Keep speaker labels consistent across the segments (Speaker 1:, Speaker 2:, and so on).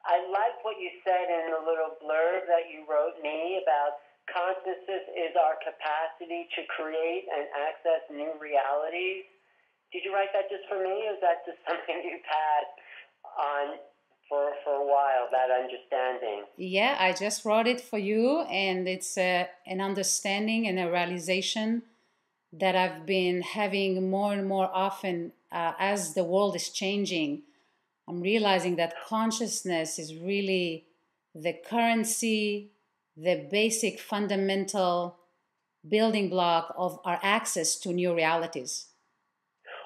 Speaker 1: I like what you said in the little blurb that you wrote me about consciousness is our capacity to create and access new realities. Did you write that just for me, or is that just something you've had on for a while, that understanding?
Speaker 2: Yeah, I just wrote it for you, and it's an understanding and a realization that I've been having more and more often as the world is changing. I'm realizing that consciousness is really the currency, the basic fundamental building block of our access to new realities.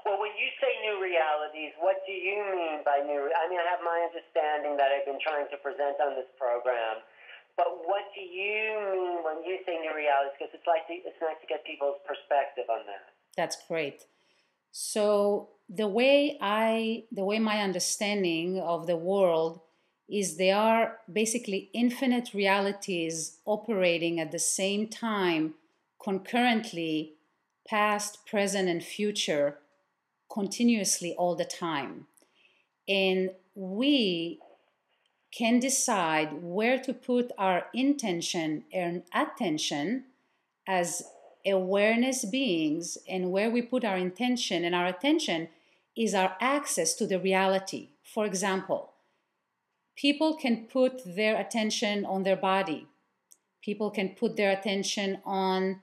Speaker 1: Well, when you say new realities, what do you mean by I mean, I have my understanding that I've been trying to present on this program, but what do you mean when you say new realities? Because it's nice to get people's perspective on that.
Speaker 2: That's great. So the way my understanding of the world is, they are basically infinite realities operating at the same time, concurrently, past, present, and future, continuously all the time. And we can decide where to put our intention and attention as awareness beings, and where we put our intention and our attention is our access to the reality. For example, people can put their attention on their body. People can put their attention on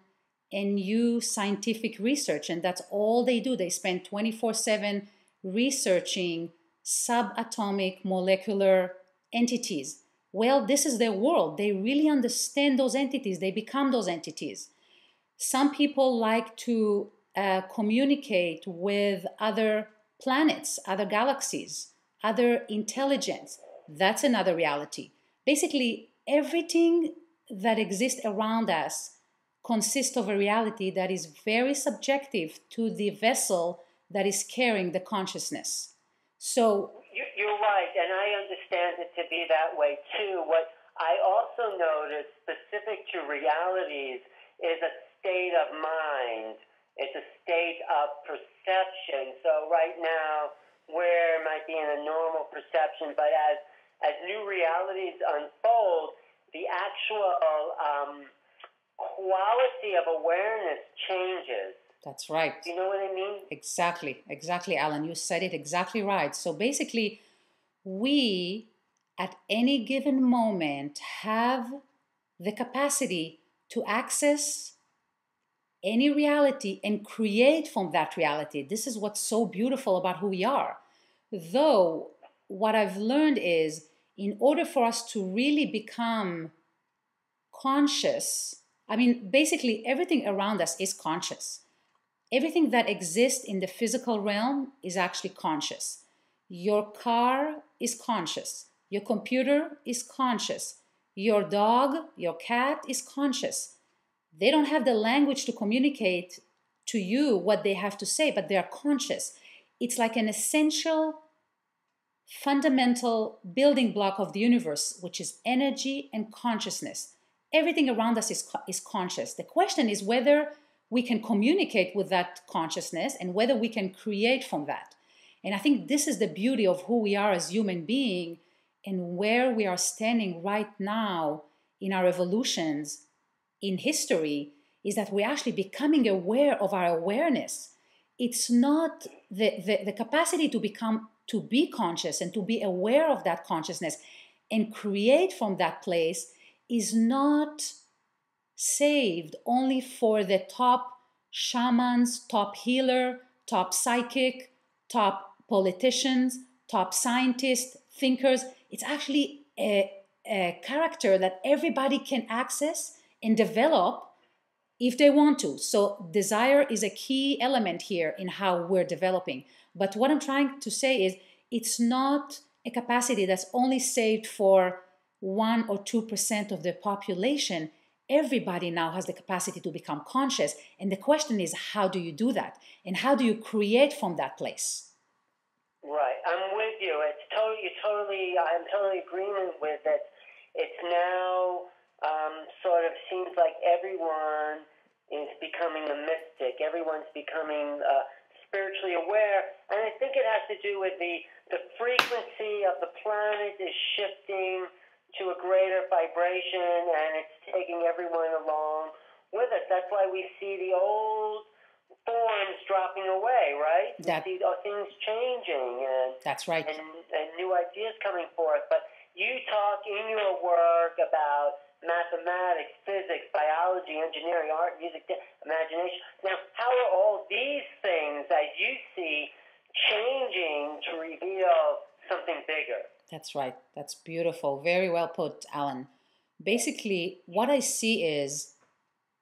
Speaker 2: a new scientific research, and that's all they do. They spend 24/7 researching subatomic molecular entities. Well, this is their world. They really understand those entities. They become those entities. Some people like to communicate with other planets, other galaxies, other intelligence. That's another reality. Basically, everything that exists around us consists of a reality that is very subjective to the vessel that is carrying the consciousness. So
Speaker 1: you're right, and I understand it to be that way too. What I also notice specific to realities is a state of mind. It's a state of perception. So right now, where it might be in a normal perception, but as new realities unfold, the actual quality of awareness changes.
Speaker 2: That's right.
Speaker 1: Do you know what I mean?
Speaker 2: Exactly, Alan. You said it exactly right. So basically, we at any given moment have the capacity to access any reality and create from that reality. This is what's so beautiful about who we are. Though, what I've learned is, in order for us to really become conscious, I mean, basically everything around us is conscious. Everything that exists in the physical realm is actually conscious. Your car is conscious. Your computer is conscious. Your dog, your cat is conscious. They don't have the language to communicate to you what they have to say, but they are conscious. It's like an essential, fundamental building block of the universe, which is energy and consciousness. Everything around us is conscious. The question is whether we can communicate with that consciousness and whether we can create from that. And I think this is the beauty of who we are as human beings, and where we are standing right now in our evolutions in history, is that we're actually becoming aware of our awareness. It's not the capacity to be conscious and to be aware of that consciousness and create from that place is not saved only for the top shamans, top healer, top psychic, top politicians, top scientists, thinkers. It's actually a character that everybody can access and develop if they want to. So desire is a key element here in how we're developing. But what I'm trying to say is, it's not a capacity that's only saved for 1 or 2% of the population. Everybody now has the capacity to become conscious. And the question is, how do you do that? And how do you create from that place?
Speaker 1: Right. I'm with you. I'm totally agreeing with it. It's now sort of seems like everyone is becoming a mystic. Everyone's becoming spiritually aware. And I think it has to do with the the frequency of the planet is shifting to a greater vibration, and it's taking everyone along with us. That's why we see the old forms dropping away, right? We see things changing, and
Speaker 2: that's right,
Speaker 1: and new ideas coming forth. But you talk in your work about mathematics, physics, biology, engineering, art, music, imagination. Now, how are all these things that you see changing to reveal something bigger?
Speaker 2: That's right. That's beautiful. Very well put, Alan. Basically, what I see is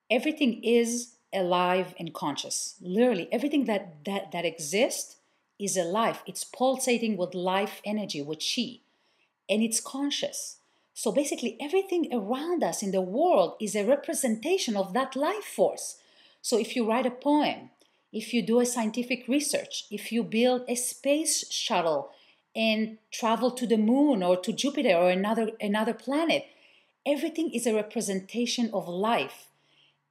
Speaker 2: everything is alive and conscious. Literally, everything that exists is alive. It's pulsating with life energy, with chi, and it's conscious. So basically, everything around us in the world is a representation of that life force. So if you write a poem, if you do a scientific research, if you build a space shuttle and travel to the moon or to Jupiter or another planet, everything is a representation of life.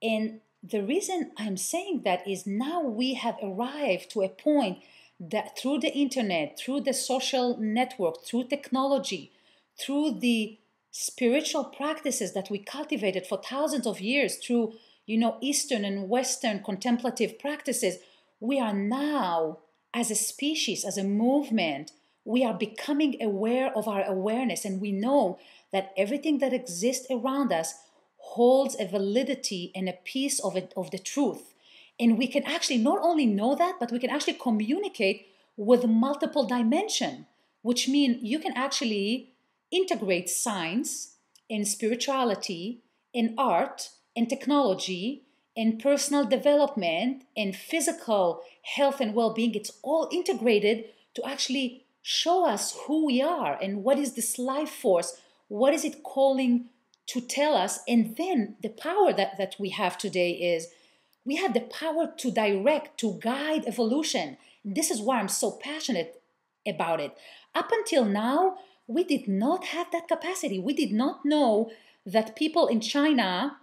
Speaker 2: And the reason I'm saying that is now we have arrived to a point that through the internet, through the social network, through technology, through the spiritual practices that we cultivated for thousands of years, through Eastern and Western contemplative practices, we are now, as a species, as a movement, we are becoming aware of our awareness, and we know that everything that exists around us holds a validity and a piece of the truth. And we can actually not only know that, but we can actually communicate with multiple dimensions, which means you can actually integrate science and spirituality and art and technology and personal development and physical health and well-being. It's all integrated to actually show us who we are and what is this life force, what is it calling to tell us. And then the power that we have today is we have the power to direct, to guide evolution. This is why I'm so passionate about it. Up until now, we did not have that capacity. We did not know that people in China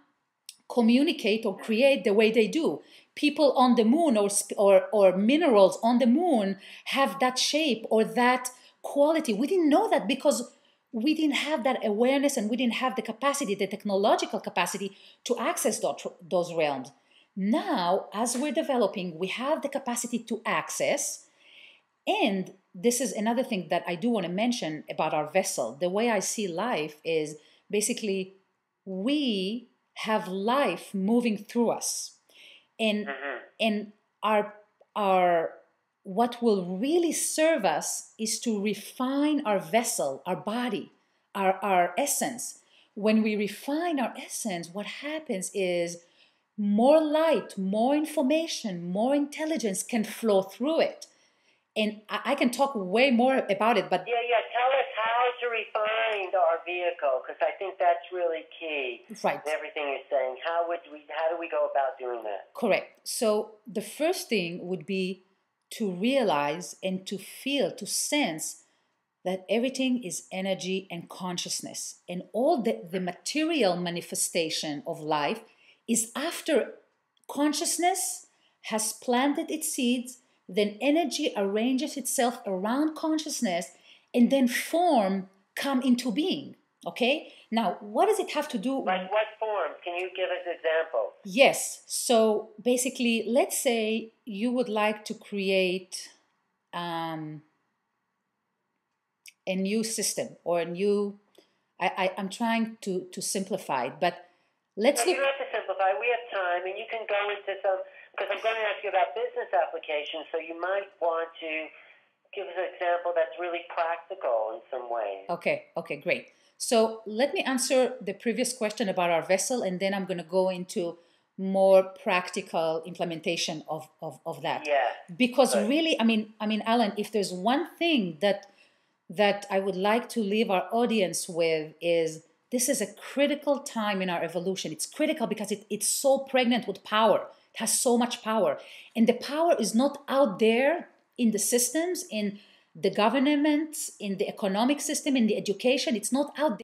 Speaker 2: communicate or create the way they do. People on the moon or minerals on the moon have that shape or that quality. We didn't know that because we didn't have that awareness, and we didn't have the capacity, the technological capacity to access those realms. Now, as we're developing, we have the capacity to access. And this is another thing that I do want to mention about our vessel. The way I see life is basically we have life moving through us. And our what will really serve us is to refine our vessel, our body, our essence. When we refine our essence, what happens is more light, more information, more intelligence can flow through it. And I can talk way more about it, but...
Speaker 1: Yeah, tell us how to refine our vehicle, because I think that's really key.
Speaker 2: Right.
Speaker 1: Everything you're saying. How do we go about doing that?
Speaker 2: Correct. So the first thing would be to realize and to feel, to sense that everything is energy and consciousness. And all the material manifestation of life is after consciousness has planted its seeds, then energy arranges itself around consciousness, and then form come into being. Okay? Now, what does it have to do?
Speaker 1: Like what form? Can you give us examples?
Speaker 2: Yes. So basically, let's say you would like to create a new system or a new... I'm trying to simplify it, but let's look...
Speaker 1: You don't have to simplify. We have time, and you can go into some... Because I'm going to ask you about business applications, so you might want to give us an example that's really practical in some ways.
Speaker 2: Okay, great. So let me answer the previous question about our vessel, and then I'm going to go into more practical implementation of that.
Speaker 1: Yeah.
Speaker 2: Because really, I mean, Alan, if there's one thing that I would like to leave our audience with is this is a critical time in our evolution. It's critical because it's so pregnant with power. It has so much power. And the power is not out there in the systems, in the government, in the economic system, in the education. It's not out there.